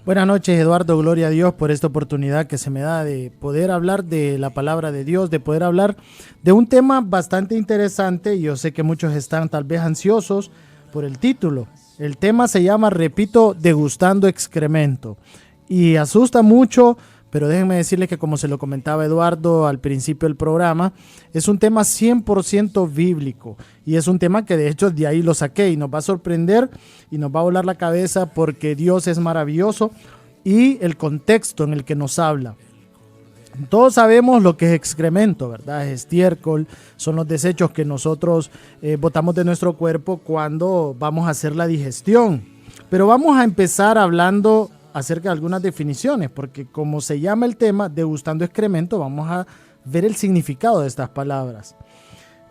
Buenas noches, Eduardo. Gloria a Dios por esta oportunidad que se me da de poder hablar de la palabra de Dios, de poder hablar de un tema bastante interesante. Yo sé que muchos están tal vez ansiosos por el título. El tema se llama, repito, degustando excremento. Y asusta mucho, pero déjenme decirles que, como se lo comentaba Eduardo al principio del programa, es un tema 100% bíblico. Y es un tema que de hecho de ahí lo saqué y nos va a sorprender y nos va a volar la cabeza porque Dios es maravilloso y el contexto en el que nos habla. Todos sabemos lo que es excremento, ¿verdad? Es estiércol, son los desechos que nosotros botamos de nuestro cuerpo cuando vamos a hacer la digestión. Pero vamos a empezar hablando acerca de algunas definiciones, porque como se llama el tema, degustando excremento, vamos a ver el significado de estas palabras.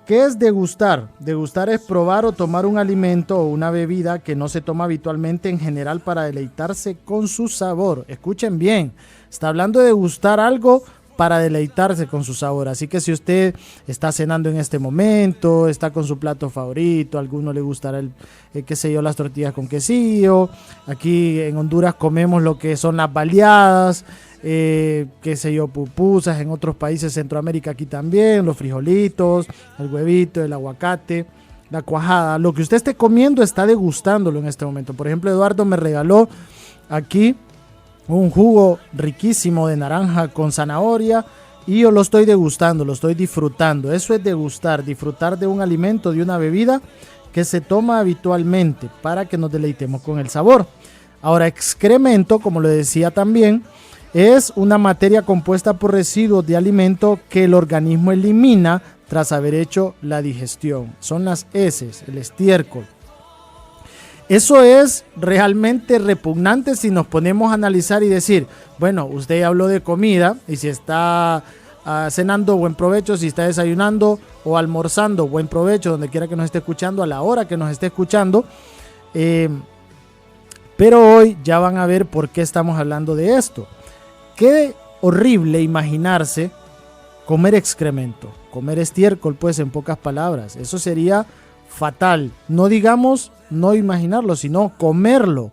¿Qué es degustar? Degustar es probar o tomar un alimento o una bebida que no se toma habitualmente en general para deleitarse con su sabor. Escuchen bien, está hablando de degustar algo para deleitarse con su sabor. Así que si usted está cenando en este momento, está con su plato favorito, a alguno le gustará las tortillas con quesillo. Aquí en Honduras comemos lo que son las baleadas, pupusas. En otros países, Centroamérica, aquí también, los frijolitos, el huevito, el aguacate, la cuajada. Lo que usted esté comiendo está degustándolo en este momento. Por ejemplo, Eduardo me regaló aquí un jugo riquísimo de naranja con zanahoria y yo lo estoy degustando, lo estoy disfrutando. Eso es degustar, disfrutar de un alimento, de una bebida que se toma habitualmente para que nos deleitemos con el sabor. Ahora, excremento, como lo decía también, es una materia compuesta por residuos de alimento que el organismo elimina tras haber hecho la digestión. Son las heces, el estiércol. Eso es realmente repugnante si nos ponemos a analizar y decir, bueno, usted habló de comida y si está cenando, buen provecho, si está desayunando o almorzando, buen provecho, donde quiera que nos esté escuchando, a la hora que nos esté escuchando. Pero hoy ya van a ver por qué estamos hablando de esto. Qué horrible imaginarse comer excremento, comer estiércol, pues en pocas palabras. Eso sería fatal. No digamos no imaginarlo, sino comerlo,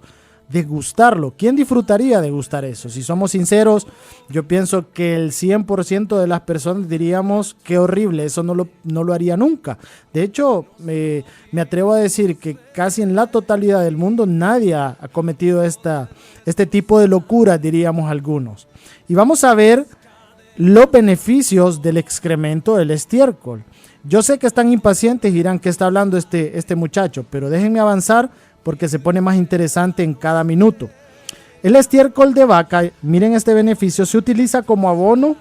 degustarlo. ¿Quién disfrutaría de degustar eso? Si somos sinceros, yo pienso que el 100% de las personas diríamos qué horrible, eso no lo haría nunca. De hecho, me atrevo a decir que casi en la totalidad del mundo nadie ha cometido este tipo de locura, diríamos algunos. Y vamos a ver los beneficios del excremento del estiércol. Yo sé que están impacientes y dirán, ¿qué está hablando este muchacho? Pero déjenme avanzar porque se pone más interesante en cada minuto. El estiércol de vaca, miren este beneficio, se utiliza como abono,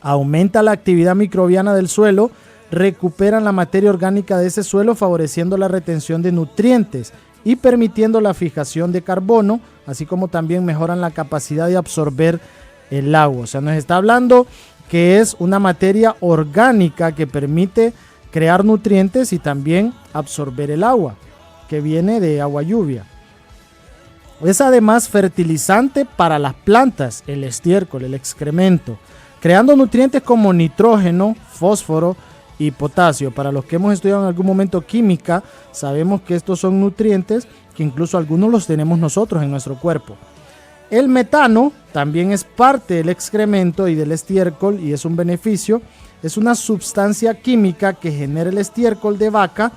aumenta la actividad microbiana del suelo, recuperan la materia orgánica de ese suelo, favoreciendo la retención de nutrientes y permitiendo la fijación de carbono, así como también mejoran la capacidad de absorber el agua. O sea, nos está hablando que es una materia orgánica que permite crear nutrientes y también absorber el agua, que viene de agua lluvia. Es además fertilizante para las plantas, el estiércol, el excremento, creando nutrientes como nitrógeno, fósforo y potasio. Para los que hemos estudiado en algún momento química, sabemos que estos son nutrientes que incluso algunos los tenemos nosotros en nuestro cuerpo. El metano también es parte del excremento y del estiércol y es un beneficio. Es una sustancia química que genera el estiércol de vaca.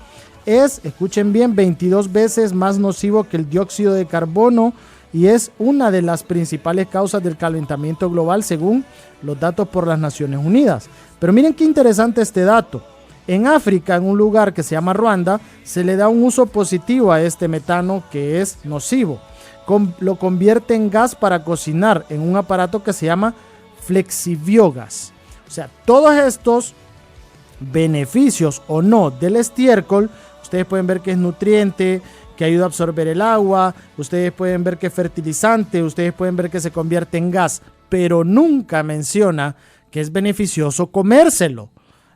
Es, escuchen bien, 22 veces más nocivo que el dióxido de carbono y es una de las principales causas del calentamiento global según los datos por las Naciones Unidas. Pero miren qué interesante este dato. En África, en un lugar que se llama Ruanda, se le da un uso positivo a este metano que es nocivo. Lo convierte en gas para cocinar en un aparato que se llama flexibiogás. O sea, todos estos beneficios o no del estiércol, ustedes pueden ver que es nutriente, que ayuda a absorber el agua, ustedes pueden ver que es fertilizante, ustedes pueden ver que se convierte en gas, pero nunca menciona que es beneficioso comérselo.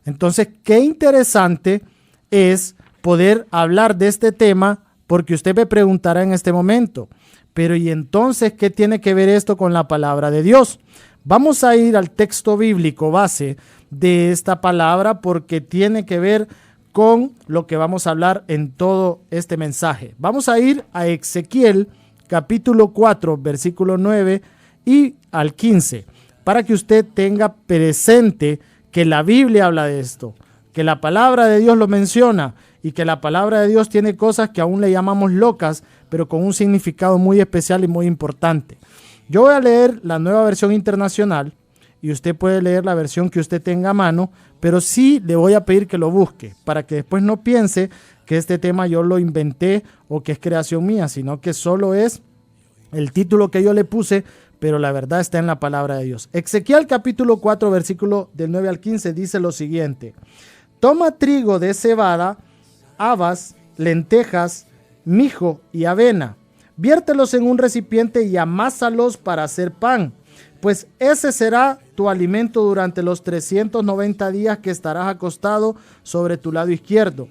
Entonces, qué interesante es poder hablar de este tema, porque usted me preguntará en este momento, pero ¿y entonces qué tiene que ver esto con la palabra de Dios? Vamos a ir al texto bíblico base de esta palabra porque tiene que ver con lo que vamos a hablar en todo este mensaje. Vamos a ir a Ezequiel capítulo 4, versículo 9 y al 15, para que usted tenga presente que la Biblia habla de esto, que la palabra de Dios lo menciona y que la palabra de Dios tiene cosas que aún le llamamos locas, pero con un significado muy especial y muy importante. Yo voy a leer la Nueva Versión Internacional y usted puede leer la versión que usted tenga a mano, pero sí le voy a pedir que lo busque para que después no piense que este tema yo lo inventé o que es creación mía, sino que solo es el título que yo le puse, pero la verdad está en la palabra de Dios. Ezequiel capítulo 4, versículo del 9 al 15 dice lo siguiente: toma trigo de cebada, habas, lentejas, mijo y avena, viértelos en un recipiente y amásalos para hacer pan, pues ese será tu alimento durante los 390 días que estarás acostado sobre tu lado izquierdo.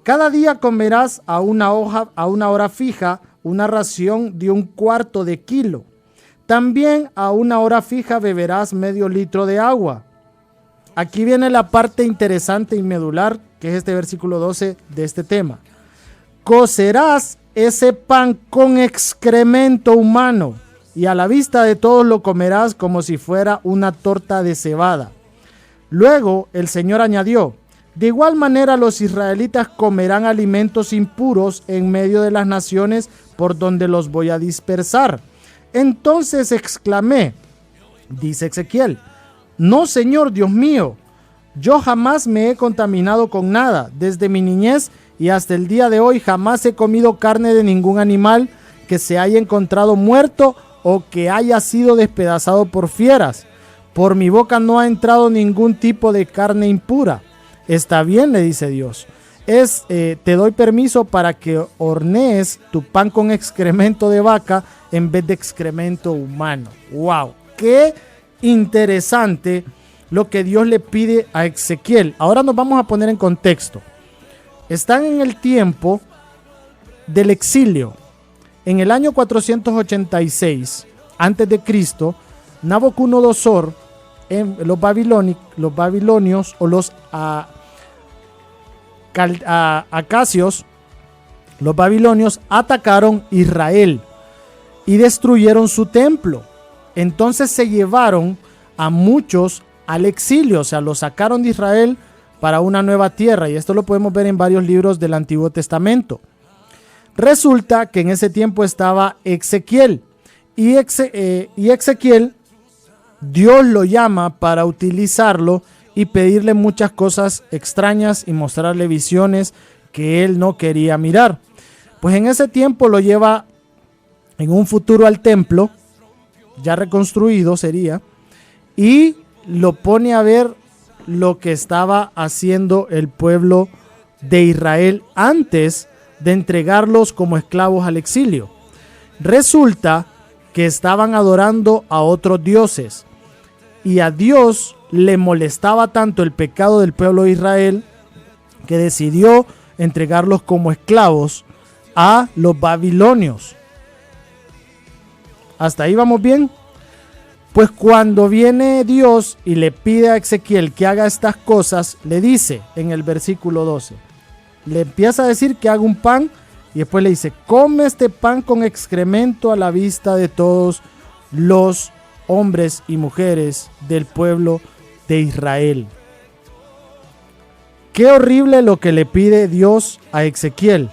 Cada día comerás a una hora fija una ración de 1/4 de kilo. También a una hora fija beberás medio litro de agua. Aquí viene la parte interesante y medular, que es este versículo 12 de este tema. Cocerás ese pan con excremento humano, y a la vista de todos lo comerás como si fuera una torta de cebada. Luego el Señor añadió: de igual manera los israelitas comerán alimentos impuros en medio de las naciones por donde los voy a dispersar. Entonces exclamé, dice Ezequiel: no, Señor Dios mío, yo jamás me he contaminado con nada. Desde mi niñez y hasta el día de hoy jamás he comido carne de ningún animal que se haya encontrado muerto o que haya sido despedazado por fieras. Por mi boca no ha entrado ningún tipo de carne impura. Está bien, le dice Dios. Te doy permiso para que hornees tu pan con excremento de vaca en vez de excremento humano. ¡Wow! ¡Qué interesante lo que Dios le pide a Ezequiel! Ahora nos vamos a poner en contexto. Están en el tiempo del exilio. En el año 486 antes de Cristo, Nabucodonosor, los babilonios o los acasios, los babilonios atacaron Israel y destruyeron su templo. Entonces se llevaron a muchos al exilio, o sea, los sacaron de Israel para una nueva tierra, y esto lo podemos ver en varios libros del Antiguo Testamento. Resulta que en ese tiempo estaba Ezequiel, y Ezequiel, Dios lo llama para utilizarlo y pedirle muchas cosas extrañas y mostrarle visiones que él no quería mirar. Pues en ese tiempo lo lleva en un futuro al templo, ya reconstruido sería, y lo pone a ver lo que estaba haciendo el pueblo de Israel antes de entregarlos como esclavos al exilio. Resulta que estaban adorando a otros dioses, y a Dios le molestaba tanto el pecado del pueblo de Israel que decidió entregarlos como esclavos a los babilonios. ¿Hasta ahí vamos bien? Pues cuando viene Dios y le pide a Ezequiel que haga estas cosas, le dice en el versículo 12, le empieza a decir que haga un pan, y después le dice: come este pan con excremento a la vista de todos los hombres y mujeres del pueblo de Israel. Qué horrible lo que le pide Dios a Ezequiel.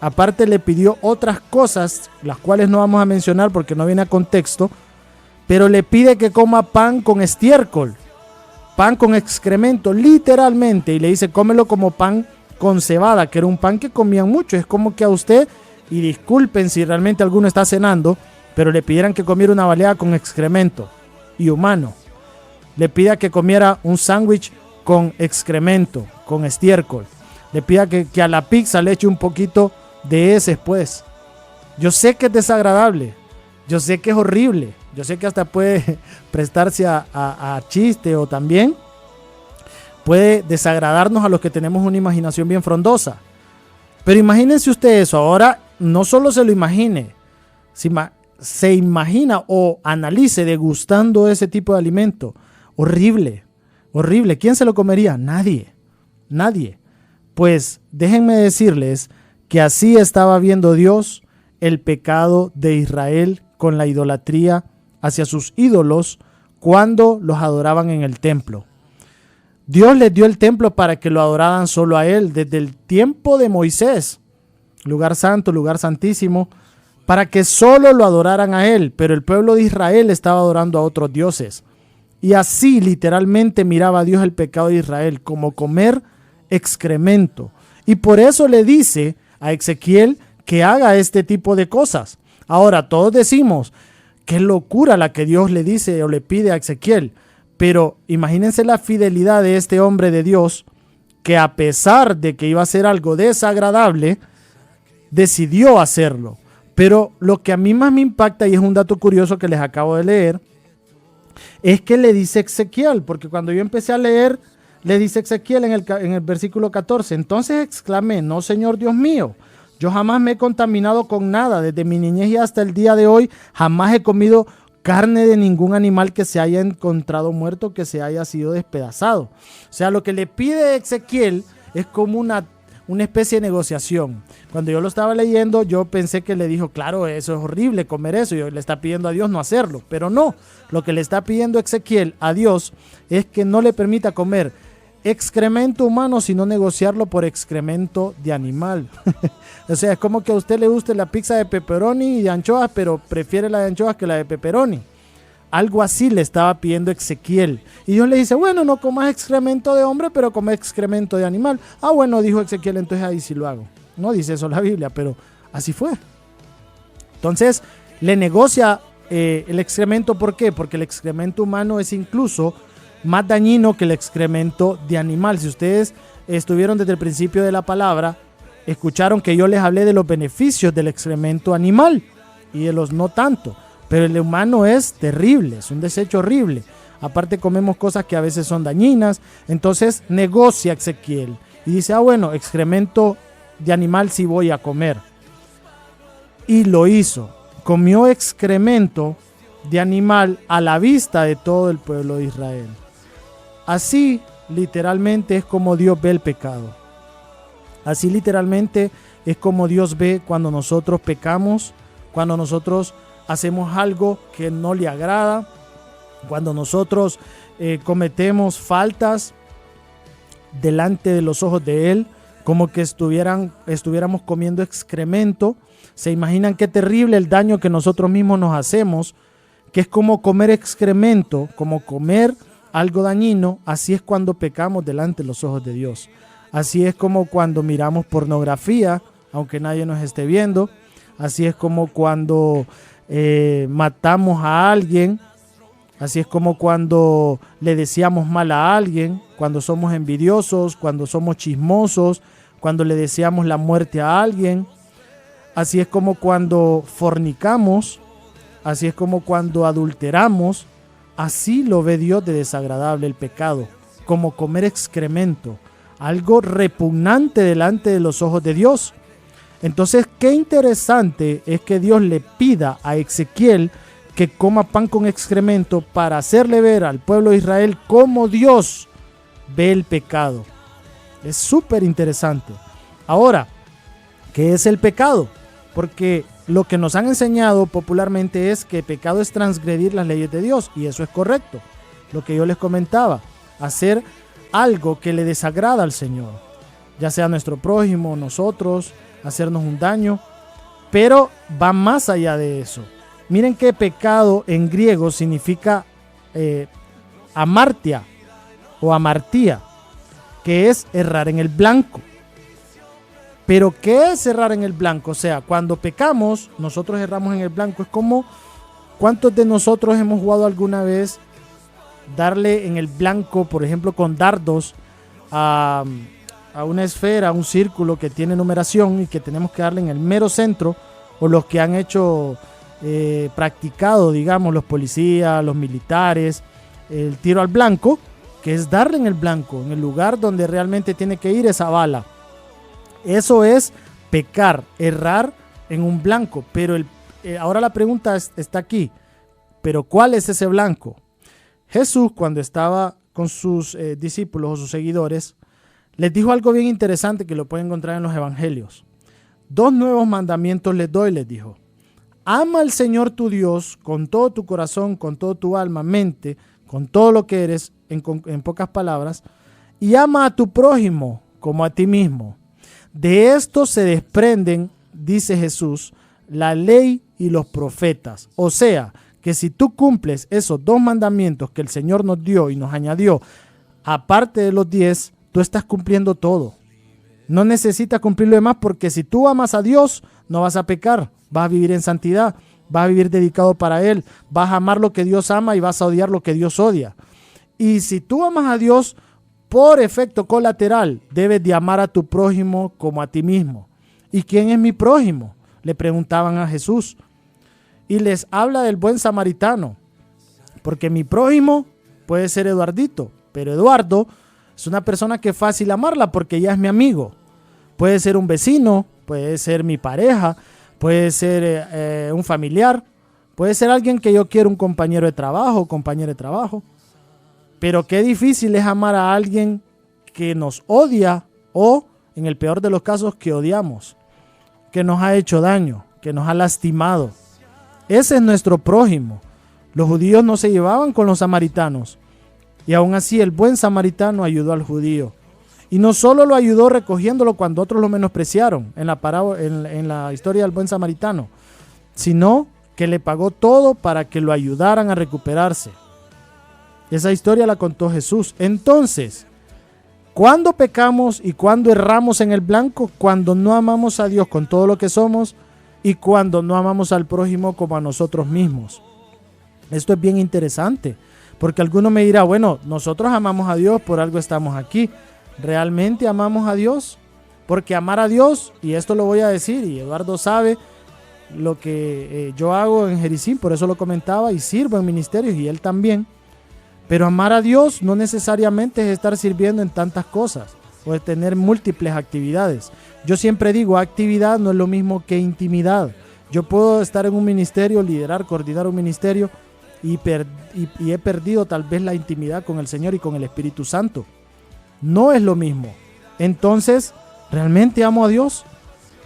Aparte le pidió otras cosas, las cuales no vamos a mencionar porque no viene a contexto, pero le pide que coma pan con estiércol, pan con excremento, literalmente, y le dice: cómelo como pan con cebada, que era un pan que comían mucho. Es como que a usted, y disculpen si realmente alguno está cenando, pero le pidieran que comiera una baleada con excremento y humano. Le pida que comiera un sándwich con excremento, con estiércol. Le pida que a la pizza le eche un poquito de heces, pues. Yo sé que es desagradable, yo sé que es horrible, yo sé que hasta puede prestarse a chiste, o también puede desagradarnos a los que tenemos una imaginación bien frondosa. Pero imagínense usted eso. Ahora no solo se lo imagine, se imagina o analice degustando ese tipo de alimento. Horrible, horrible. ¿Quién se lo comería? Nadie, nadie. Pues déjenme decirles que así estaba viendo Dios el pecado de Israel con la idolatría hacia sus ídolos cuando los adoraban en el templo. Dios les dio el templo para que lo adoraran solo a Él desde el tiempo de Moisés, lugar santo, lugar santísimo, para que solo lo adoraran a Él, pero el pueblo de Israel estaba adorando a otros dioses. Y así literalmente miraba a Dios el pecado de Israel, como comer excremento. Y por eso le dice a Ezequiel que haga este tipo de cosas. Ahora, todos decimos, qué locura la que Dios le dice o le pide a Ezequiel. Pero imagínense la fidelidad de este hombre de Dios, que a pesar de que iba a hacer algo desagradable, decidió hacerlo. Pero lo que a mí más me impacta, y es un dato curioso que les acabo de leer, es que le dice Ezequiel, porque cuando yo empecé a leer, le dice Ezequiel en el versículo 14, entonces exclamé, no, Señor Dios mío, yo jamás me he contaminado con nada, desde mi niñez y hasta el día de hoy, jamás he comido carne de ningún animal que se haya encontrado muerto, que se haya sido despedazado. O sea, lo que le pide Ezequiel es como una especie de negociación. Cuando yo lo estaba leyendo, yo pensé que le dijo, claro, eso es horrible comer eso, y le está pidiendo a Dios no hacerlo, pero no, lo que le está pidiendo Ezequiel a Dios es que no le permita comer excremento humano, sino negociarlo por excremento de animal. O sea, es como que a usted le guste la pizza de pepperoni y de anchoas, pero prefiere la de anchoas que la de pepperoni. Algo así le estaba pidiendo Ezequiel. Y Dios le dice, bueno, no comas excremento de hombre, pero come excremento de animal. Ah, bueno, dijo Ezequiel, entonces ahí sí lo hago. No dice eso la Biblia, pero así fue. Entonces, le negocia el excremento. ¿Por qué? Porque el excremento humano es incluso más dañino que el excremento de animal. Si ustedes estuvieron desde el principio de la palabra, escucharon que yo les hablé de los beneficios del excremento animal y de los no tanto. Pero el humano es terrible, es un desecho horrible. Aparte comemos cosas que a veces son dañinas. Entonces negocia Ezequiel y dice, bueno, excremento de animal sí voy a comer. Y lo hizo. Comió excremento de animal a la vista de todo el pueblo de Israel. Así literalmente es como Dios ve el pecado. Así literalmente es como Dios ve cuando nosotros pecamos, cuando nosotros hacemos algo que no le agrada, cuando nosotros cometemos faltas delante de los ojos de Él, como que estuviéramos comiendo excremento. ¿Se imaginan qué terrible el daño que nosotros mismos nos hacemos? Que es como comer excremento, como comer algo dañino. Así es cuando pecamos delante de los ojos de Dios. Así es como cuando miramos pornografía, aunque nadie nos esté viendo. Así es como cuando matamos a alguien. Así es como cuando le deseamos mal a alguien, cuando somos envidiosos, cuando somos chismosos, cuando le deseamos la muerte a alguien. Así es como cuando fornicamos, así es como cuando adulteramos. Así lo ve Dios de desagradable el pecado, como comer excremento, algo repugnante delante de los ojos de Dios. Entonces, qué interesante es que Dios le pida a Ezequiel que coma pan con excremento para hacerle ver al pueblo de Israel cómo Dios ve el pecado. Es súper interesante. Ahora, ¿qué es el pecado? Porque lo que nos han enseñado popularmente es que pecado es transgredir las leyes de Dios, y eso es correcto. Lo que yo les comentaba, hacer algo que le desagrada al Señor, ya sea nuestro prójimo, nosotros, hacernos un daño, pero va más allá de eso. Miren que pecado en griego significa amartia o amartía, que es errar en el blanco. Pero ¿qué es errar en el blanco? O sea, cuando pecamos, nosotros erramos en el blanco. Es como, ¿cuántos de nosotros hemos jugado alguna vez darle en el blanco, por ejemplo, con dardos a una esfera, a un círculo que tiene numeración y que tenemos que darle en el mero centro? O los que han hecho, practicado, digamos, los policías, los militares, el tiro al blanco, que es darle en el blanco, en el lugar donde realmente tiene que ir esa bala. Eso es pecar, errar en un blanco. Pero ahora la pregunta está aquí. ¿Pero cuál es ese blanco? Jesús, cuando estaba con sus discípulos o sus seguidores, les dijo algo bien interesante que lo pueden encontrar en los evangelios. 2 nuevos mandamientos les doy, les dijo. Ama al Señor tu Dios con todo tu corazón, con todo tu alma, mente, con todo lo que eres, en pocas palabras, y ama a tu prójimo como a ti mismo. De esto se desprenden, dice Jesús, la ley y los profetas. O sea, que si tú cumples esos 2 mandamientos que el Señor nos dio y nos añadió, aparte de los 10, tú estás cumpliendo todo. No necesitas cumplir lo demás, porque si tú amas a Dios, no vas a pecar, vas a vivir en santidad, vas a vivir dedicado para Él, vas a amar lo que Dios ama y vas a odiar lo que Dios odia. Y si tú amas a Dios, por efecto colateral, debes de amar a tu prójimo como a ti mismo. ¿Y quién es mi prójimo?, le preguntaban a Jesús. Y les habla del buen samaritano, porque mi prójimo puede ser Eduardito, pero Eduardo es una persona que es fácil amarla porque ya es mi amigo. Puede ser un vecino, puede ser mi pareja, puede ser un familiar, puede ser alguien que yo quiero, un compañero de trabajo, compañera de trabajo. Pero qué difícil es amar a alguien que nos odia o, en el peor de los casos, que odiamos, que nos ha hecho daño, que nos ha lastimado. Ese es nuestro prójimo. Los judíos no se llevaban con los samaritanos. Y aún así el buen samaritano ayudó al judío. Y no solo lo ayudó recogiéndolo cuando otros lo menospreciaron en la historia del buen samaritano, sino que le pagó todo para que lo ayudaran a recuperarse. Esa historia la contó Jesús. Entonces, ¿cuándo pecamos y cuándo erramos en el blanco? Cuando no amamos a Dios con todo lo que somos y cuando no amamos al prójimo como a nosotros mismos. Esto es bien interesante, porque alguno me dirá, bueno, nosotros amamos a Dios, por algo estamos aquí. ¿Realmente amamos a Dios? Porque amar a Dios, y esto lo voy a decir, y Eduardo sabe lo que yo hago en Jericín, por eso lo comentaba, y sirvo en ministerios, y él también. Pero amar a Dios no necesariamente es estar sirviendo en tantas cosas, o es tener múltiples actividades. Yo siempre digo, actividad no es lo mismo que intimidad. Yo puedo estar en un ministerio, liderar, coordinar un ministerio, y he perdido tal vez la intimidad con el Señor y con el Espíritu Santo. No es lo mismo. Entonces, ¿realmente amo a Dios?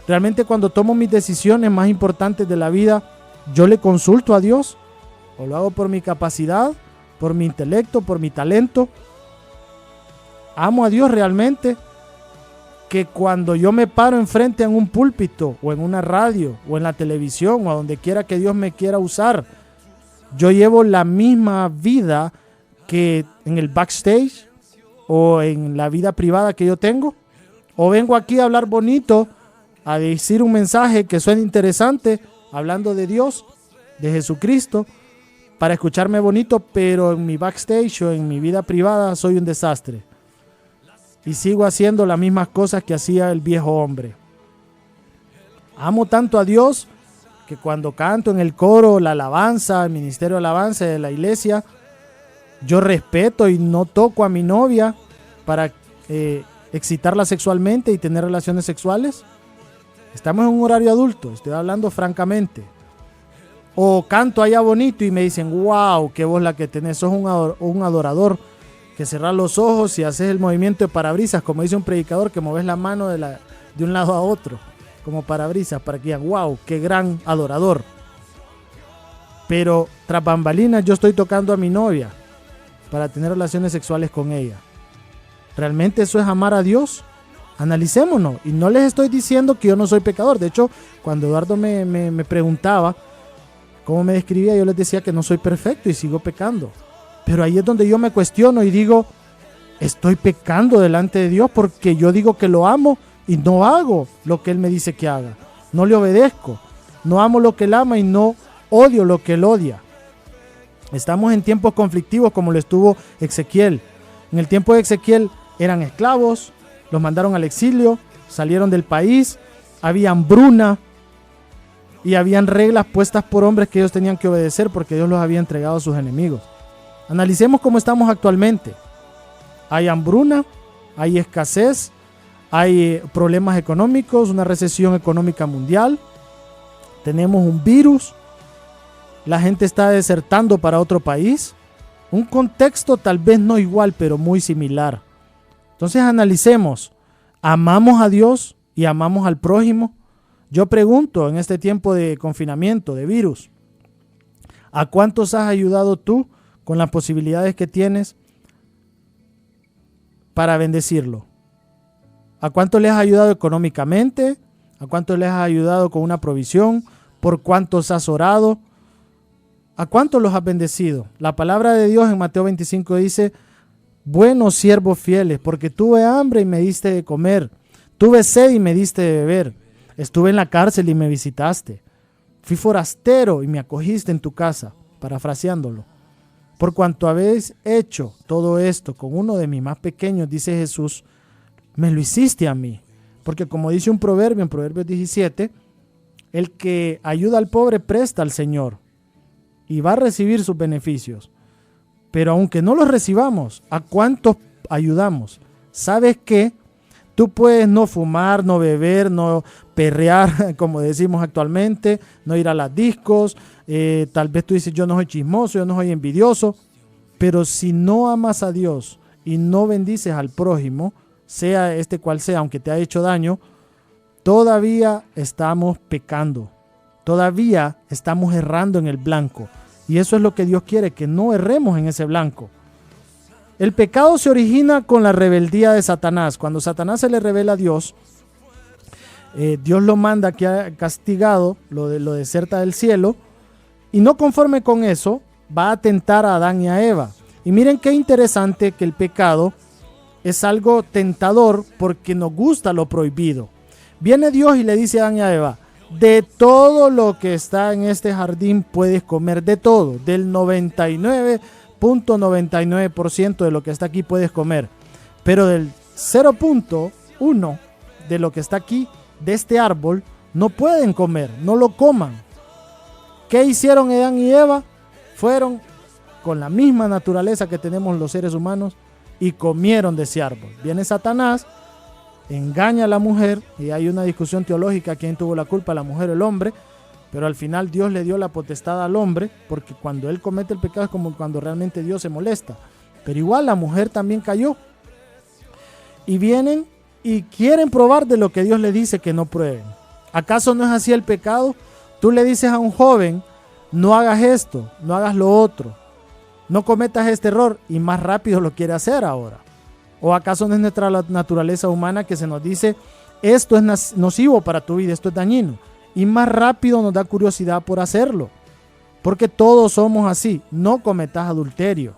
¿Realmente cuando tomo mis decisiones más importantes de la vida, yo le consulto a Dios? ¿O lo hago por mi capacidad, por mi intelecto, por mi talento? ¿Amo a Dios realmente? Que cuando yo me paro enfrente en un púlpito, o en una radio, o en la televisión, o a donde quiera que Dios me quiera usar, yo llevo la misma vida que en el backstage, o en la vida privada que yo tengo, o vengo aquí a hablar bonito, a decir un mensaje que suene interesante, hablando de Dios, de Jesucristo, para escucharme bonito, pero en mi backstage o en mi vida privada soy un desastre. Y sigo haciendo las mismas cosas que hacía el viejo hombre. Amo tanto a Dios que cuando canto en el coro, la alabanza, el ministerio de alabanza de la iglesia, yo respeto y no toco a mi novia para excitarla sexualmente y tener relaciones sexuales. Estamos en un horario adulto, estoy hablando francamente. O canto allá bonito y me dicen, wow, qué voz la que tenés, sos un adorador, que cerrás los ojos y haces el movimiento de parabrisas, como dice un predicador, que mueves la mano de un lado a otro, como parabrisas, para que digan, wow, qué gran adorador. Pero tras bambalinas yo estoy tocando a mi novia para tener relaciones sexuales con ella. ¿Realmente eso es amar a Dios? Analicémonos. Y no les estoy diciendo que yo no soy pecador. De hecho, cuando Eduardo me preguntaba cómo me describía, yo les decía que no soy perfecto y sigo pecando. Pero ahí es donde yo me cuestiono y digo, estoy pecando delante de Dios porque yo digo que lo amo y no hago lo que Él me dice que haga. No le obedezco. No amo lo que Él ama y no odio lo que Él odia. Estamos en tiempos conflictivos como lo estuvo Ezequiel. En el tiempo de Ezequiel eran esclavos, los mandaron al exilio, salieron del país, había hambruna y habían reglas puestas por hombres que ellos tenían que obedecer porque Dios los había entregado a sus enemigos. Analicemos cómo estamos actualmente. Hay hambruna, hay escasez, hay problemas económicos, una recesión económica mundial, tenemos un virus, la gente está desertando para otro país, un contexto tal vez no igual, pero muy similar. Entonces analicemos, ¿amamos a Dios y amamos al prójimo? Yo pregunto en este tiempo de confinamiento, de virus, ¿a cuántos has ayudado tú con las posibilidades que tienes para bendecirlo? ¿A cuántos les has ayudado económicamente? ¿A cuántos les has ayudado con una provisión? ¿Por cuántos has orado? ¿A cuántos los has bendecido? La palabra de Dios en Mateo 25 dice: buenos siervos fieles, porque tuve hambre y me diste de comer, tuve sed y me diste de beber, estuve en la cárcel y me visitaste, fui forastero y me acogiste en tu casa, parafraseándolo. Por cuanto habéis hecho todo esto con uno de mis más pequeños, dice Jesús, me lo hiciste a mí. Porque como dice un proverbio en Proverbios 17, el que ayuda al pobre presta al Señor y va a recibir sus beneficios. Pero aunque no los recibamos, ¿a cuántos ayudamos? ¿Sabes qué? Tú puedes no fumar, no beber, no perrear, como decimos actualmente, no ir a las discos. Tal vez tú dices, yo no soy chismoso, yo no soy envidioso. Pero si no amas a Dios y no bendices al prójimo, sea este cual sea, aunque te ha hecho daño, todavía estamos pecando. Todavía estamos errando en el blanco. Y eso es lo que Dios quiere, que no erremos en ese blanco. El pecado se origina con la rebeldía de Satanás. Cuando Satanás se le revela a Dios, Dios lo manda que ha castigado, lo deserta del cielo, y no conforme con eso, va a tentar a Adán y a Eva. Y miren qué interesante que el pecado es algo tentador porque nos gusta lo prohibido. Viene Dios y le dice a Adán y a Eva: de todo lo que está en este jardín puedes comer, de todo, del 99.99% de lo que está aquí puedes comer, pero del 0.1 de lo que está aquí, de este árbol, no pueden comer, no lo coman. ¿Qué hicieron Adán y Eva? Fueron con la misma naturaleza que tenemos los seres humanos y comieron de ese árbol. Viene Satanás, engaña a la mujer, y hay una discusión teológica: quién tuvo la culpa, la mujer o el hombre, pero al final Dios le dio la potestad al hombre, porque cuando él comete el pecado es como cuando realmente Dios se molesta. Pero igual la mujer también cayó, y vienen y quieren probar de lo que Dios le dice que no prueben. ¿Acaso no es así el pecado? Tú le dices a un joven: no hagas esto, no hagas lo otro, no cometas este error, y más rápido lo quiere hacer ahora. ¿O acaso no es nuestra naturaleza humana que se nos dice: esto es nocivo para tu vida, esto es dañino? Y más rápido nos da curiosidad por hacerlo. Porque todos somos así. No cometas adulterio,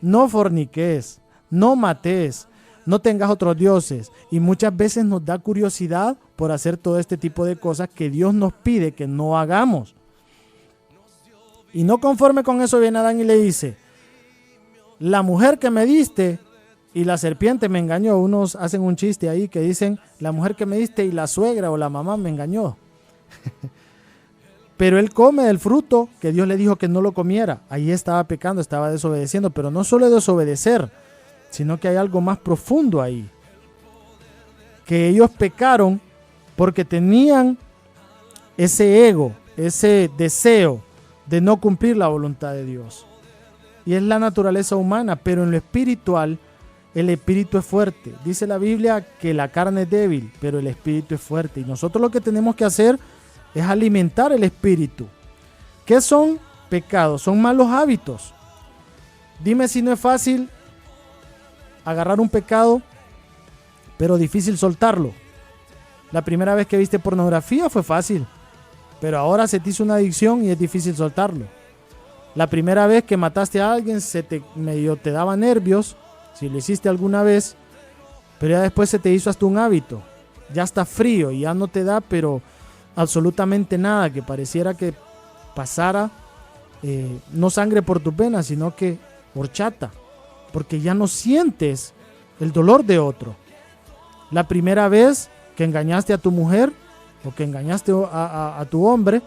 no forniques, no mates, no tengas otros dioses. Y muchas veces nos da curiosidad por hacer todo este tipo de cosas que Dios nos pide que no hagamos. Y no conforme con eso, viene Adán y le dice: la mujer que me diste y la serpiente me engañó. Unos hacen un chiste ahí que dicen: la mujer que me diste y la suegra o la mamá me engañó. Pero él come del fruto que Dios le dijo que no lo comiera. Ahí estaba pecando, estaba desobedeciendo. Pero no solo desobedecer, sino que hay algo más profundo ahí. Que ellos pecaron porque tenían ese ego, ese deseo de no cumplir la voluntad de Dios. Y es la naturaleza humana, pero en lo espiritual, el espíritu es fuerte. Dice la Biblia que la carne es débil, pero el espíritu es fuerte. Y nosotros lo que tenemos que hacer es alimentar el espíritu. ¿Qué son pecados? Son malos hábitos. Dime si no es fácil agarrar un pecado, pero difícil soltarlo. La primera vez que viste pornografía fue fácil, pero ahora se te hizo una adicción y es difícil soltarlo. La primera vez que mataste a alguien medio te daba nervios, si lo hiciste alguna vez, pero ya después se te hizo hasta un hábito. Ya está frío y ya no te da, pero absolutamente nada, que pareciera que pasara no sangre por tus venas, sino que horchata, porque ya no sientes el dolor de otro. La primera vez que engañaste a tu mujer o que engañaste a tu hombre,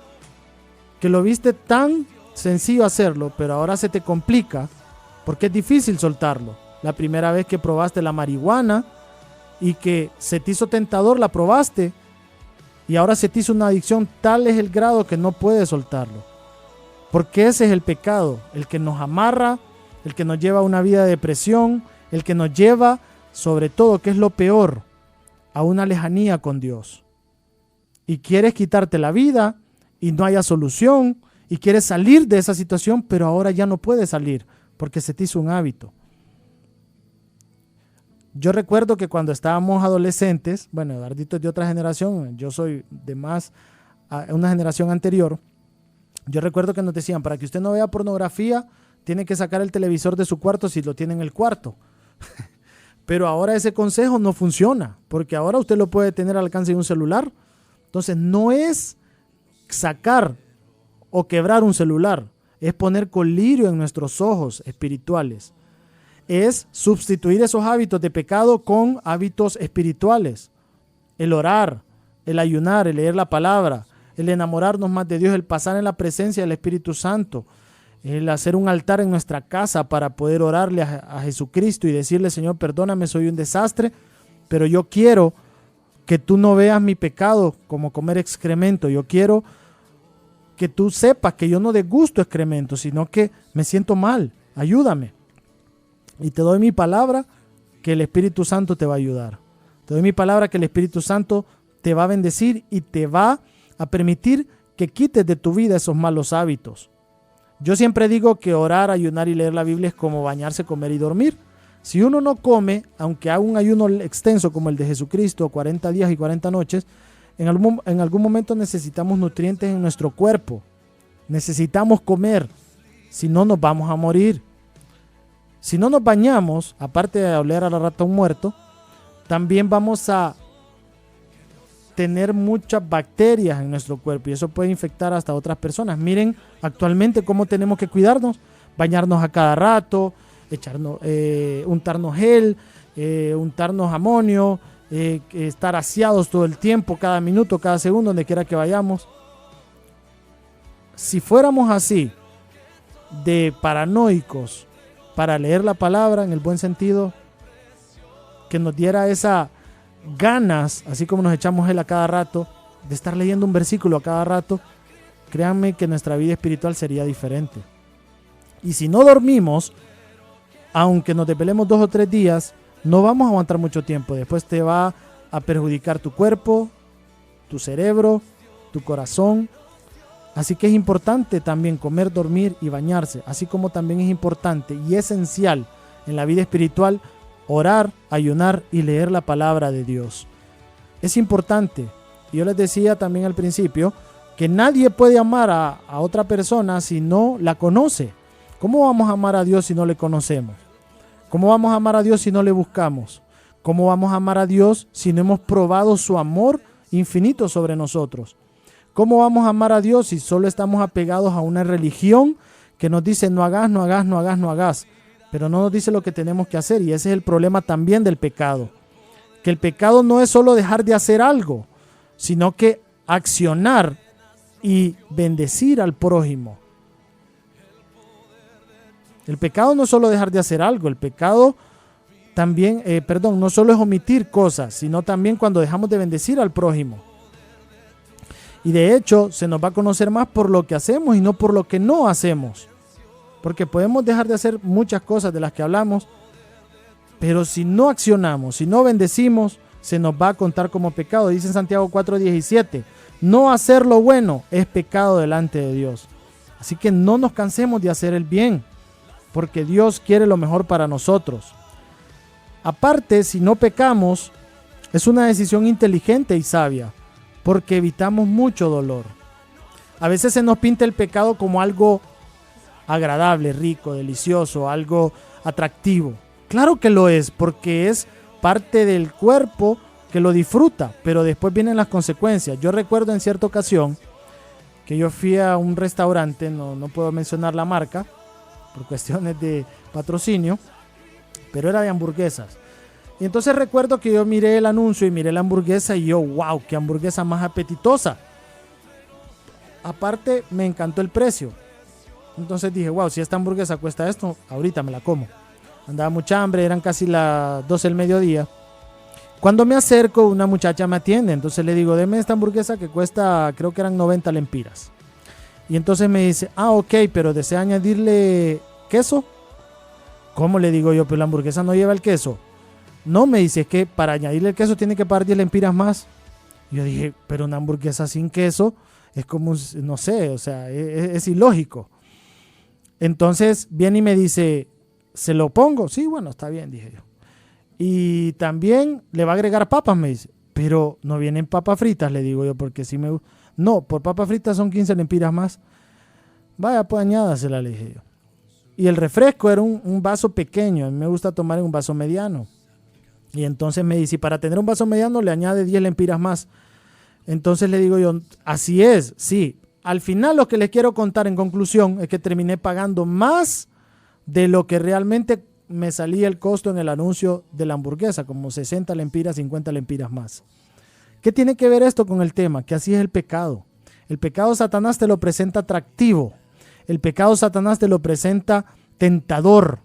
que lo viste tan sencillo hacerlo, pero ahora se te complica porque es difícil soltarlo. La primera vez que probaste la marihuana y que se te hizo tentador, la probaste y ahora se te hizo una adicción, tal es el grado que no puedes soltarlo. Porque ese es el pecado, el que nos amarra, el que nos lleva a una vida de depresión, el que nos lleva, sobre todo, que es lo peor, a una lejanía con Dios. y quieres quitarte la vida y no haya solución y quieres salir de esa situación, pero ahora ya no puedes salir porque se te hizo un hábito. Yo recuerdo que cuando estábamos adolescentes, bueno, Eduardito es de otra generación, yo soy de una generación anterior. Yo recuerdo que nos decían, para que usted no vea pornografía, tiene que sacar el televisor de su cuarto si lo tiene en el cuarto. Pero ahora ese consejo no funciona, porque ahora usted lo puede tener al alcance de un celular. Entonces no es sacar o quebrar un celular, es poner colirio en nuestros ojos espirituales. Es sustituir esos hábitos de pecado con hábitos espirituales. El orar, el ayunar, el leer la palabra, el enamorarnos más de Dios, el pasar en la presencia del Espíritu Santo, el hacer un altar en nuestra casa para poder orarle a Jesucristo y decirle, Señor, perdóname, soy un desastre, pero yo quiero que tú no veas mi pecado como comer excremento. Yo quiero que tú sepas que yo no degusto excremento, sino que me siento mal. Ayúdame. Y te doy mi palabra que el Espíritu Santo te va a ayudar. Te doy mi palabra que el Espíritu Santo te va a bendecir y te va a permitir que quites de tu vida esos malos hábitos. Yo siempre digo que orar, ayunar y leer la Biblia es como bañarse, comer y dormir. Si uno no come, aunque haga un ayuno extenso como el de Jesucristo, 40 días y 40 noches, en algún momento necesitamos nutrientes en nuestro cuerpo. Necesitamos comer, si no nos vamos a morir. Si no nos bañamos, aparte de oler a la rata un muerto, también vamos a tener muchas bacterias en nuestro cuerpo y eso puede infectar hasta otras personas. Miren actualmente cómo tenemos que cuidarnos, bañarnos a cada rato, untarnos gel, untarnos amonio, estar aseados todo el tiempo, cada minuto, cada segundo, donde quiera que vayamos. Si fuéramos así de paranoicos para leer la palabra en el buen sentido, que nos diera esa ganas, así como nos echamos gel a cada rato, de estar leyendo un versículo a cada rato, créanme que nuestra vida espiritual sería diferente. Y si no dormimos, aunque nos desvelemos 2 o 3 días, no vamos a aguantar mucho tiempo. Después te va a perjudicar tu cuerpo, tu cerebro, tu corazón. Así que es importante también comer, dormir y bañarse, así como también es importante y esencial en la vida espiritual orar, ayunar y leer la palabra de Dios. Es importante. Y yo les decía también al principio que nadie puede amar a otra persona si no la conoce. ¿Cómo vamos a amar a Dios si no le conocemos? ¿Cómo vamos a amar a Dios si no le buscamos? ¿Cómo vamos a amar a Dios si no hemos probado su amor infinito sobre nosotros? ¿Cómo vamos a amar a Dios si solo estamos apegados a una religión que nos dice no hagas, no hagas, no hagas, no hagas? Pero no nos dice lo que tenemos que hacer y ese es el problema también del pecado. Que el pecado no es solo dejar de hacer algo, sino que accionar y bendecir al prójimo. El pecado no es solo dejar de hacer algo, el pecado también, no solo es omitir cosas, sino también cuando dejamos de bendecir al prójimo. Y de hecho se nos va a conocer más por lo que hacemos y no por lo que no hacemos. Porque podemos dejar de hacer muchas cosas de las que hablamos, pero si no accionamos, si no bendecimos, se nos va a contar como pecado. Dice en Santiago 4:17, no hacer lo bueno es pecado delante de Dios. Así que no nos cansemos de hacer el bien, porque Dios quiere lo mejor para nosotros. Aparte, si no pecamos, es una decisión inteligente y sabia, porque evitamos mucho dolor. A veces se nos pinta el pecado como algo agradable, rico, delicioso, algo atractivo. Claro que lo es, porque es parte del cuerpo que lo disfruta, pero después vienen las consecuencias. Yo recuerdo en cierta ocasión que yo fui a un restaurante, no puedo mencionar la marca por cuestiones de patrocinio, pero era de hamburguesas. Y entonces recuerdo que yo miré el anuncio y miré la hamburguesa y yo, wow, qué hamburguesa más apetitosa. Aparte, me encantó el precio. Entonces dije, wow, si esta hamburguesa cuesta esto, ahorita me la como. Andaba mucha hambre, eran casi las 12 del mediodía. Cuando me acerco, una muchacha me atiende. Entonces le digo, deme esta hamburguesa que cuesta, creo que eran 90 lempiras. Y entonces me dice, ok, pero ¿desea añadirle queso? ¿Cómo? Le digo yo, pero la hamburguesa no lleva el queso. No, me dice, es que para añadirle el queso tiene que pagar 10 lempiras más. Y yo dije, pero una hamburguesa sin queso es como, no sé, o sea, es ilógico. Entonces viene y me dice, ¿se lo pongo? Sí, bueno, está bien, dije yo. Y también le va a agregar papas, me dice. Pero no vienen papas fritas, le digo yo, porque si me... No, por papas fritas son 15 lempiras más. Vaya, pues añádasela, le dije yo. Y el refresco era un vaso pequeño. A mí me gusta tomar en un vaso mediano. Y entonces me dice, y para tener un vaso mediano le añade 10 lempiras más. Entonces le digo yo, así es, sí. Al final lo que les quiero contar en conclusión es que terminé pagando más de lo que realmente me salía el costo en el anuncio de la hamburguesa, como 60 lempiras, 50 lempiras más. ¿Qué tiene que ver esto con el tema? Que así es el pecado. El pecado Satanás te lo presenta atractivo. El pecado Satanás te lo presenta tentador.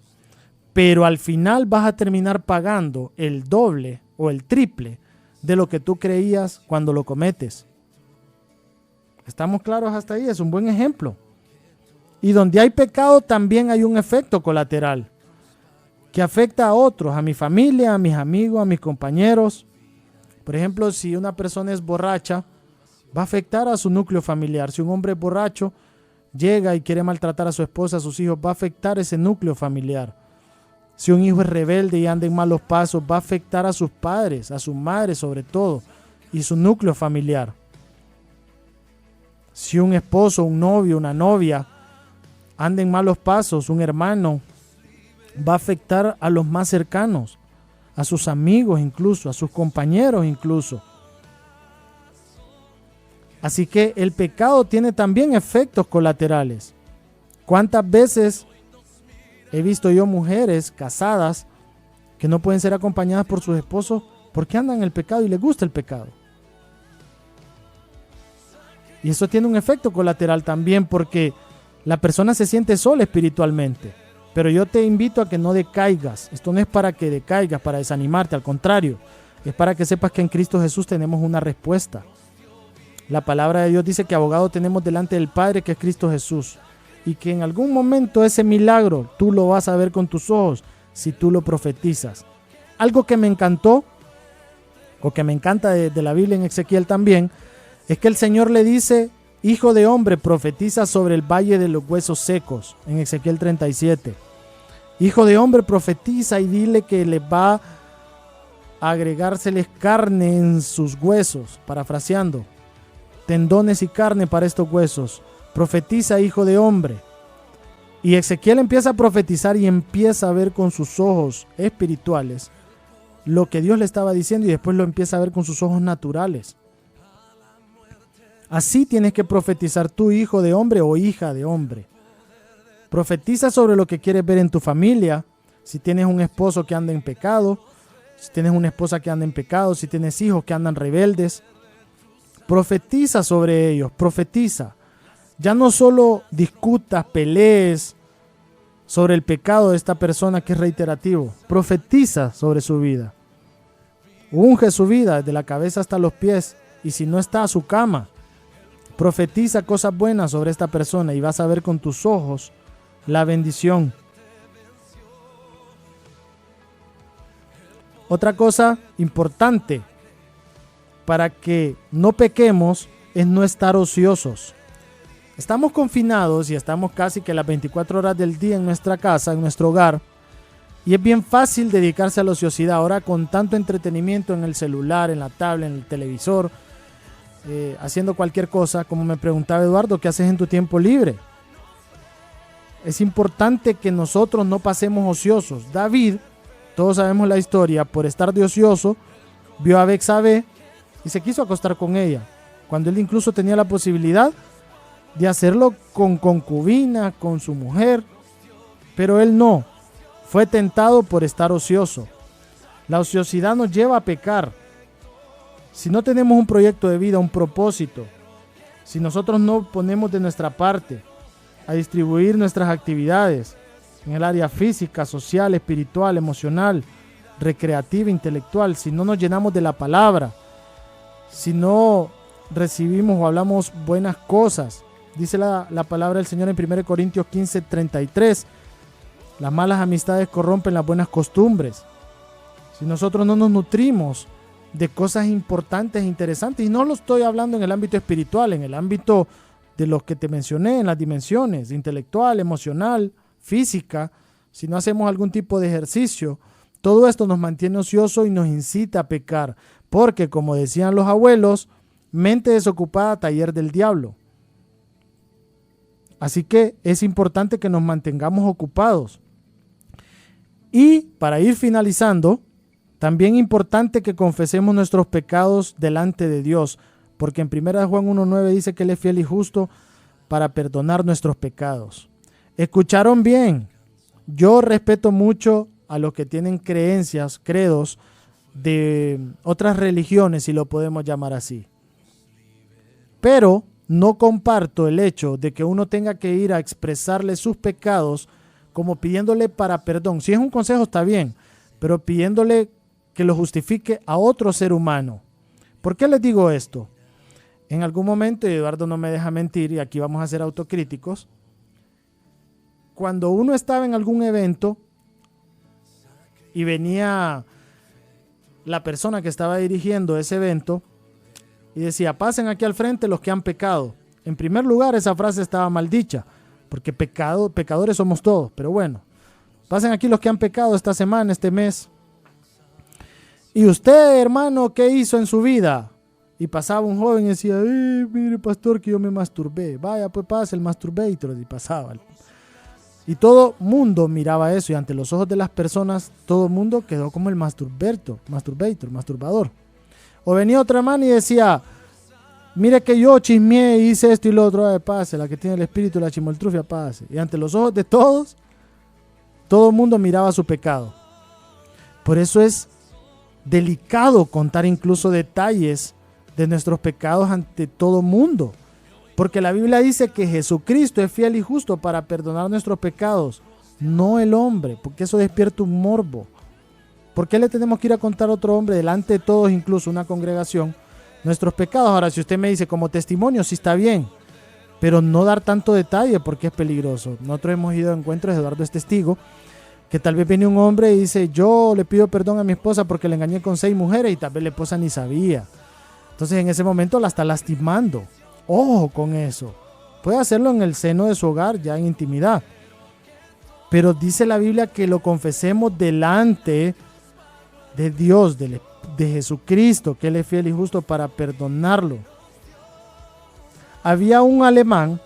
Pero al final vas a terminar pagando el doble o el triple de lo que tú creías cuando lo cometes. ¿Estamos claros hasta ahí? Es un buen ejemplo. Y donde hay pecado también hay un efecto colateral que afecta a otros, a mi familia, a mis amigos, a mis compañeros. Por ejemplo, si una persona es borracha, va a afectar a su núcleo familiar. Si un hombre es borracho llega y quiere maltratar a su esposa, a sus hijos, va a afectar ese núcleo familiar. Si un hijo es rebelde y anda en malos pasos, va a afectar a sus padres, a su madre sobre todo, y su núcleo familiar. Si un esposo, un novio, una novia anda en malos pasos, un hermano, va a afectar a los más cercanos, a sus amigos incluso, a sus compañeros incluso. Así que el pecado tiene también efectos colaterales. ¿Cuántas veces he visto yo mujeres casadas que no pueden ser acompañadas por sus esposos porque andan en el pecado y les gusta el pecado? Y eso tiene un efecto colateral también porque la persona se siente sola espiritualmente. Pero yo te invito a que no decaigas. Esto no es para que decaigas, para desanimarte, al contrario. Es para que sepas que en Cristo Jesús tenemos una respuesta. La palabra de Dios dice que abogado tenemos delante del Padre, que es Cristo Jesús. Y que en algún momento ese milagro tú lo vas a ver con tus ojos si tú lo profetizas. Algo que me encantó, o que me encanta de la Biblia en Ezequiel también, es que el Señor le dice, hijo de hombre, profetiza sobre el valle de los huesos secos, en Ezequiel 37. Hijo de hombre, profetiza y dile que le va a agregárseles carne en sus huesos, parafraseando, tendones y carne para estos huesos. Profetiza, hijo de hombre. Y Ezequiel empieza a profetizar y empieza a ver con sus ojos espirituales lo que Dios le estaba diciendo y después lo empieza a ver con sus ojos naturales. Así tienes que profetizar tú, hijo de hombre o hija de hombre. Profetiza sobre lo que quieres ver en tu familia. Si tienes un esposo que anda en pecado, si tienes una esposa que anda en pecado, si tienes hijos que andan rebeldes, profetiza sobre ellos, profetiza. Ya no solo discutas, pelees sobre el pecado de esta persona que es reiterativo. Profetiza sobre su vida. Unge su vida desde la cabeza hasta los pies. Y si no está a su cama, profetiza cosas buenas sobre esta persona y vas a ver con tus ojos la bendición. Otra cosa importante para que no pequemos es no estar ociosos. Estamos confinados y estamos casi que las 24 horas del día en nuestra casa, en nuestro hogar, y es bien fácil dedicarse a la ociosidad ahora con tanto entretenimiento en el celular, en la tablet, en el televisor, haciendo cualquier cosa. Como me preguntaba Eduardo, ¿qué haces en tu tiempo libre? Es importante que nosotros no pasemos ociosos. David, todos sabemos la historia, por estar de ocioso, vio a Betsabé y se quiso acostar con ella, cuando él incluso tenía la posibilidad de hacerlo con concubina, con su mujer, pero él no, fue tentado por estar ocioso. La ociosidad nos lleva a pecar. Si no tenemos un proyecto de vida, un propósito, si nosotros no ponemos de nuestra parte a distribuir nuestras actividades en el área física, social, espiritual, emocional, recreativa, intelectual, si no nos llenamos de la palabra, si no recibimos o hablamos buenas cosas, dice la palabra del Señor en 1 Corintios 15:33, las malas amistades corrompen las buenas costumbres. Si nosotros no nos nutrimos de cosas importantes e interesantes. Y no lo estoy hablando en el ámbito espiritual, en el ámbito de los que te mencioné, en las dimensiones intelectual, emocional, física. Si no hacemos algún tipo de ejercicio, todo esto nos mantiene ocioso y nos incita a pecar. Porque, como decían los abuelos, mente desocupada, taller del diablo. Así que es importante que nos mantengamos ocupados. Y para ir finalizando, también es importante que confesemos nuestros pecados delante de Dios, porque en 1 Juan 1:9 dice que Él es fiel y justo para perdonar nuestros pecados. ¿Escucharon bien? Yo respeto mucho a los que tienen creencias, credos de otras religiones, si lo podemos llamar así. Pero no comparto el hecho de que uno tenga que ir a expresarle sus pecados como pidiéndole para perdón. Si es un consejo está bien, pero pidiéndole que lo justifique a otro ser humano. ¿Por qué les digo esto? En algún momento, y Eduardo no me deja mentir, y aquí vamos a ser autocríticos, cuando uno estaba en algún evento y venía la persona que estaba dirigiendo ese evento y decía, pasen aquí al frente los que han pecado. En primer lugar, esa frase estaba mal dicha, porque pecadores somos todos, pero bueno, pasen aquí los que han pecado esta semana, este mes. ¿Y usted, hermano, qué hizo en su vida? Y pasaba un joven y decía, mire, pastor, que yo me masturbé. Vaya, pues pase el masturbator. Y pasaba. Y todo mundo miraba eso, y ante los ojos de las personas, todo el mundo quedó como el masturbador. O venía otro hermano y decía, mire que yo chismeé, hice esto y lo otro, pase, la que tiene el espíritu de la chimoltrufia, pase. Y ante los ojos de todos, todo el mundo miraba su pecado. Por eso es delicado contar incluso detalles de nuestros pecados ante todo mundo. Porque la Biblia dice que Jesucristo es fiel y justo para perdonar nuestros pecados, no el hombre, porque eso despierta un morbo. ¿Por qué le tenemos que ir a contar a otro hombre delante de todos, incluso una congregación, nuestros pecados? Ahora, si usted me dice como testimonio, sí está bien, pero no dar tanto detalle porque es peligroso. Nosotros hemos ido a encuentros, Eduardo es testigo, que tal vez viene un hombre y dice, yo le pido perdón a mi esposa porque le engañé con 6 mujeres y tal vez la esposa ni sabía. Entonces en ese momento la está lastimando. Ojo con eso. Puede hacerlo en el seno de su hogar, ya en intimidad. Pero dice la Biblia que lo confesemos delante de Dios, de Jesucristo, que Él es fiel y justo para perdonarlo. Había un alemán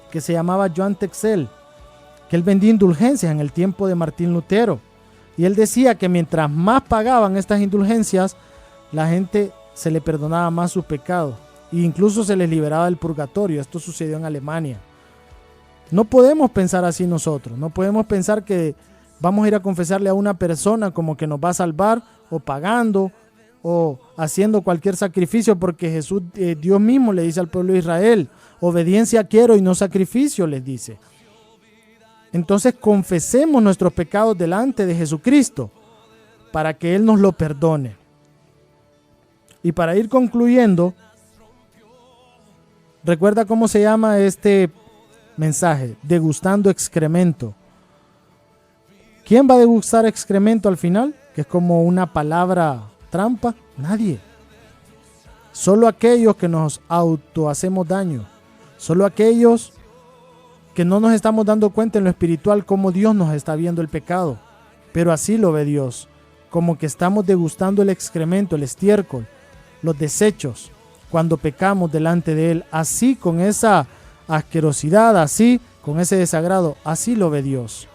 que se llamaba Johann Texel, que él vendía indulgencias en el tiempo de Martín Lutero. Y él decía que mientras más pagaban estas indulgencias, la gente se le perdonaba más sus pecados. E incluso se les liberaba del purgatorio. Esto sucedió en Alemania. No podemos pensar así nosotros. No podemos pensar que vamos a ir a confesarle a una persona como que nos va a salvar, o pagando, o haciendo cualquier sacrificio, porque Jesús, Dios mismo le dice al pueblo de Israel, obediencia quiero y no sacrificio, les dice. Entonces confesemos nuestros pecados delante de Jesucristo para que Él nos lo perdone. Y para ir concluyendo, recuerda cómo se llama este mensaje: degustando excremento. ¿Quién va a degustar excremento al final? Que es como una palabra trampa. Nadie. Solo aquellos que nos autohacemos daño. Solo aquellos que no nos estamos dando cuenta en lo espiritual cómo Dios nos está viendo el pecado. Pero así lo ve Dios. Como que estamos degustando el excremento, el estiércol, los desechos, cuando pecamos delante de Él. Así, con esa asquerosidad, así, con ese desagrado, así lo ve Dios.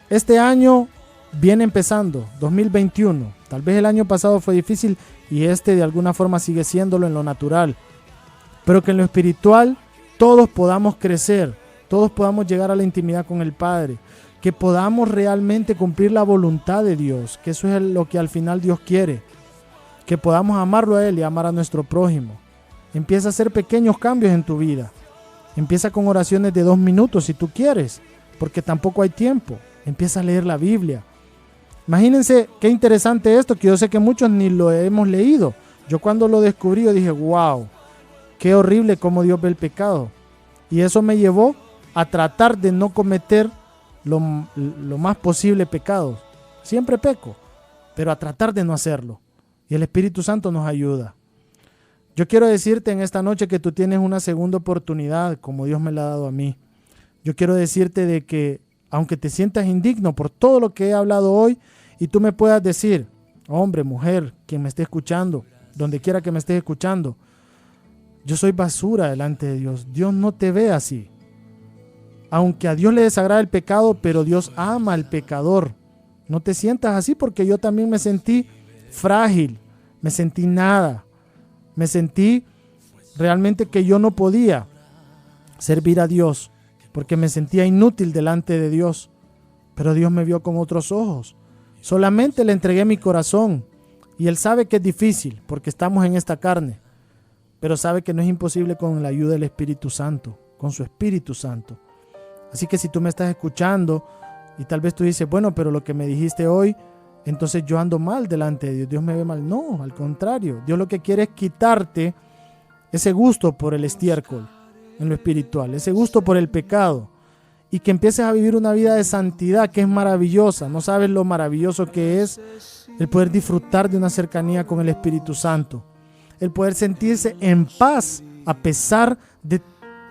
Este año viene empezando, 2021. Tal vez el año pasado fue difícil y este de alguna forma sigue siéndolo en lo natural. Pero que en lo espiritual todos podamos crecer, todos podamos llegar a la intimidad con el Padre, que podamos realmente cumplir la voluntad de Dios, que eso es lo que al final Dios quiere, que podamos amarlo a Él y amar a nuestro prójimo. Empieza a hacer pequeños cambios en tu vida. Empieza con oraciones de 2 minutos si tú quieres, porque tampoco hay tiempo. Empieza a leer la Biblia. Imagínense qué interesante esto, que yo sé que muchos ni lo hemos leído. Yo cuando lo descubrí yo dije, wow, qué horrible cómo Dios ve el pecado. Y eso me llevó a tratar de no cometer lo más posible pecados. Siempre peco, pero a tratar de no hacerlo. Y el Espíritu Santo nos ayuda. Yo quiero decirte en esta noche que tú tienes una segunda oportunidad, como Dios me la ha dado a mí. Yo quiero decirte de que, aunque te sientas indigno por todo lo que he hablado hoy, y tú me puedas decir, hombre, mujer, quien me esté escuchando, donde quiera que me estés escuchando, yo soy basura delante de Dios. Dios no te ve así. Aunque a Dios le desagrada el pecado, pero Dios ama al pecador. No te sientas así, porque yo también me sentí frágil, me sentí nada, me sentí realmente que yo no podía servir a Dios, porque me sentía inútil delante de Dios. Pero Dios me vio con otros ojos. Solamente le entregué mi corazón, y Él sabe que es difícil, porque estamos en esta carne, pero sabe que no es imposible con la ayuda del Espíritu Santo, con su Espíritu Santo. Así que si tú me estás escuchando y tal vez tú dices, bueno, pero lo que me dijiste hoy, entonces yo ando mal delante de Dios, Dios me ve mal. No, al contrario, Dios lo que quiere es quitarte ese gusto por el estiércol en lo espiritual, ese gusto por el pecado, y que empieces a vivir una vida de santidad que es maravillosa. No sabes lo maravilloso que es el poder disfrutar de una cercanía con el Espíritu Santo, el poder sentirse en paz a pesar de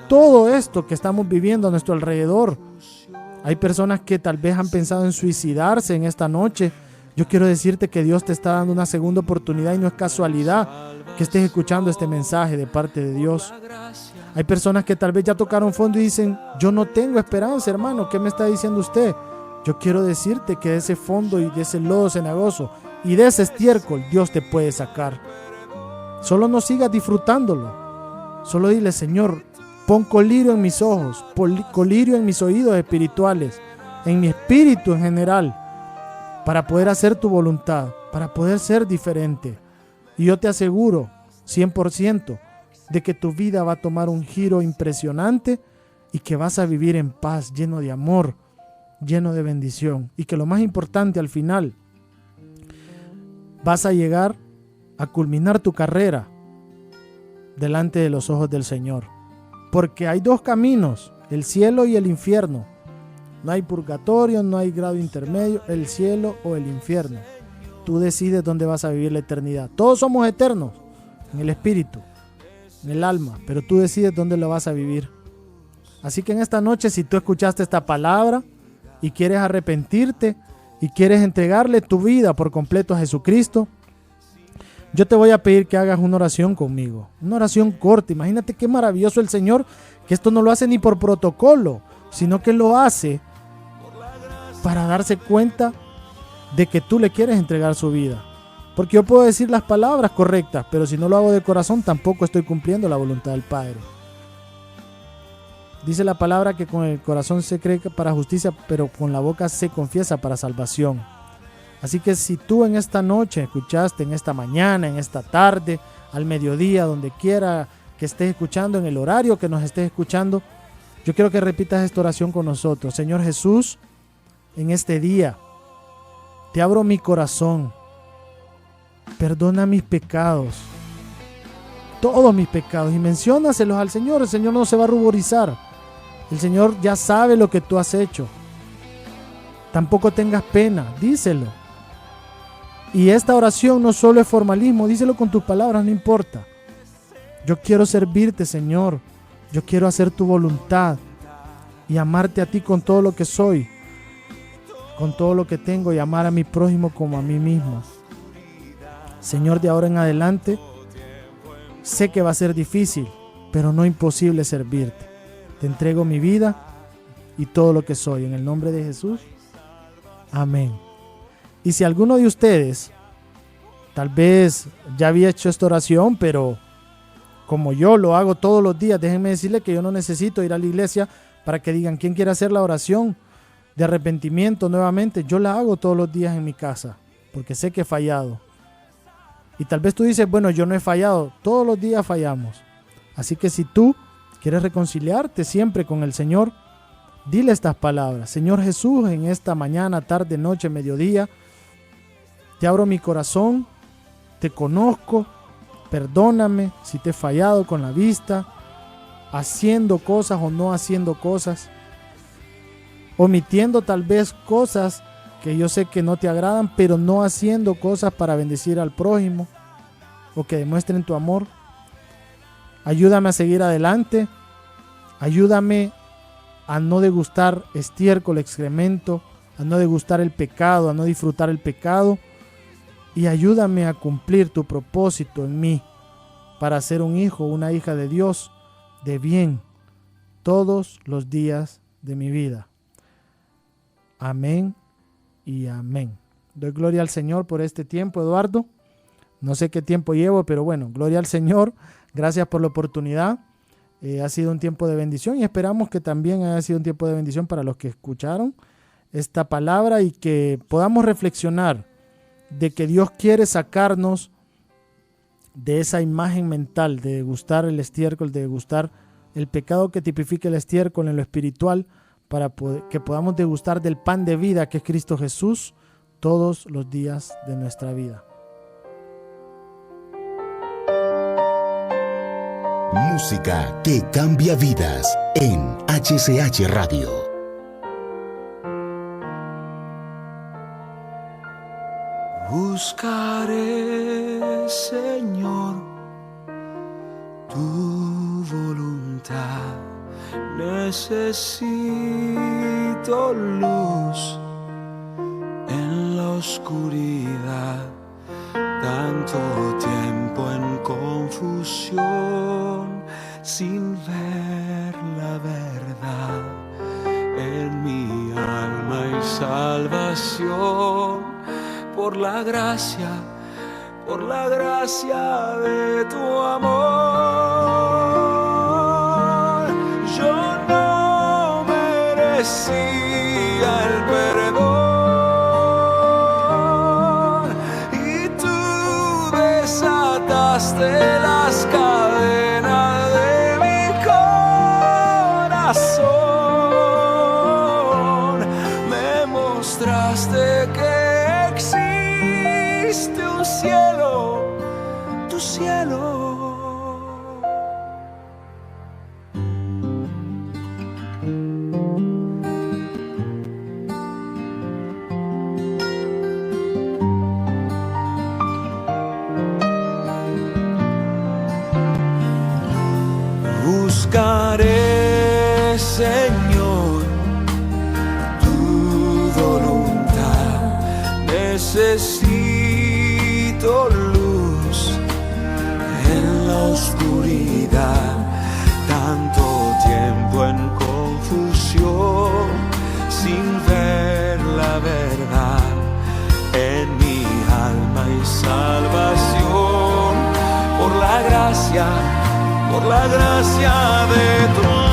todo esto que estamos viviendo a nuestro alrededor. Hay personas que tal vez han pensado en suicidarse en esta noche. Yo quiero decirte que Dios te está dando una segunda oportunidad, y no es casualidad que estés escuchando este mensaje de parte de Dios. Hay personas que tal vez ya tocaron fondo y dicen, yo no tengo esperanza, hermano, ¿qué me está diciendo usted? Yo quiero decirte que de ese fondo y de ese lodo cenagoso y de ese estiércol Dios te puede sacar. Solo no sigas disfrutándolo. Solo dile, Señor, pon colirio en mis ojos, colirio en mis oídos espirituales, en mi espíritu en general, para poder hacer tu voluntad, para poder ser diferente. Y yo te aseguro, 100%, de que tu vida va a tomar un giro impresionante y que vas a vivir en paz, lleno de amor, lleno de bendición. Y que lo más importante, al final, vas a llegar a culminar tu carrera delante de los ojos del Señor. Porque hay dos caminos, el cielo y el infierno. No hay purgatorio, no hay grado intermedio, el cielo o el infierno. Tú decides dónde vas a vivir la eternidad. Todos somos eternos en el espíritu, en el alma, pero tú decides dónde lo vas a vivir. Así que en esta noche, si tú escuchaste esta palabra y quieres arrepentirte y quieres entregarle tu vida por completo a Jesucristo, yo te voy a pedir que hagas una oración conmigo, una oración corta. Imagínate qué maravilloso el Señor, que esto no lo hace ni por protocolo, sino que lo hace para darse cuenta de que tú le quieres entregar su vida. Porque yo puedo decir las palabras correctas, pero si no lo hago de corazón, tampoco estoy cumpliendo la voluntad del Padre. Dice la palabra que con el corazón se cree para justicia, pero con la boca se confiesa para salvación. Así que si tú en esta noche escuchaste, en esta mañana, en esta tarde, al mediodía, donde quiera que estés escuchando, en el horario que nos estés escuchando, yo quiero que repitas esta oración con nosotros. Señor Jesús, en este día te abro mi corazón. Perdona mis pecados, todos mis pecados, y menciónaselos al Señor. El Señor no se va a ruborizar. El Señor ya sabe lo que tú has hecho. Tampoco tengas pena, díselo. Y esta oración no solo es formalismo, díselo con tus palabras, no importa. Yo quiero servirte, Señor. Yo quiero hacer tu voluntad y amarte a ti con todo lo que soy, con todo lo que tengo, y amar a mi prójimo como a mí mismo. Señor, de ahora en adelante, sé que va a ser difícil, pero no imposible servirte. Te entrego mi vida y todo lo que soy. En el nombre de Jesús. Amén. Y si alguno de ustedes tal vez ya había hecho esta oración, pero como yo lo hago todos los días, déjenme decirle que yo no necesito ir a la iglesia para que digan quién quiere hacer la oración de arrepentimiento nuevamente. Yo la hago todos los días en mi casa, porque sé que he fallado. Y tal vez tú dices, bueno, yo no he fallado. Todos los días fallamos. Así que si tú quieres reconciliarte siempre con el Señor, dile estas palabras. Señor Jesús, en esta mañana, tarde, noche, mediodía, te abro mi corazón, te conozco, perdóname si te he fallado con la vista, haciendo cosas o no haciendo cosas, omitiendo tal vez cosas que yo sé que no te agradan, pero no haciendo cosas para bendecir al prójimo o que demuestren tu amor. Ayúdame a seguir adelante. Ayúdame a no degustar estiércol, excremento, a no degustar el pecado, a no disfrutar el pecado. Y ayúdame a cumplir tu propósito en mí para ser un hijo, una hija de Dios de bien todos los días de mi vida. Amén y amén. Doy gloria al Señor por este tiempo, Eduardo. No sé qué tiempo llevo, pero bueno, gloria al Señor. Gracias por la oportunidad. Ha sido un tiempo de bendición y esperamos que también haya sido un tiempo de bendición para los que escucharon esta palabra y que podamos reflexionar de que Dios quiere sacarnos de esa imagen mental de degustar el estiércol, de degustar el pecado que tipifica el estiércol en lo espiritual, para que podamos degustar del pan de vida que es Cristo Jesús todos los días de nuestra vida. Música que cambia vidas en HCH Radio. Buscaré, Señor, tu voluntad. Necesito luz en la oscuridad. Tanto tiempo en confusión, sin ver la verdad en mi alma y salvación. Por la gracia de tu amor. Yo no merecía el perdón y tú desataste las cadenas de mi corazón. Me mostraste que existe un cielo, tu cielo. Buscaré, Señor, tu voluntad. Necesito luz en la oscuridad. Tanto tiempo en confusión, sin ver la verdad en mi alma y salvación. Por la gracia de tu amor.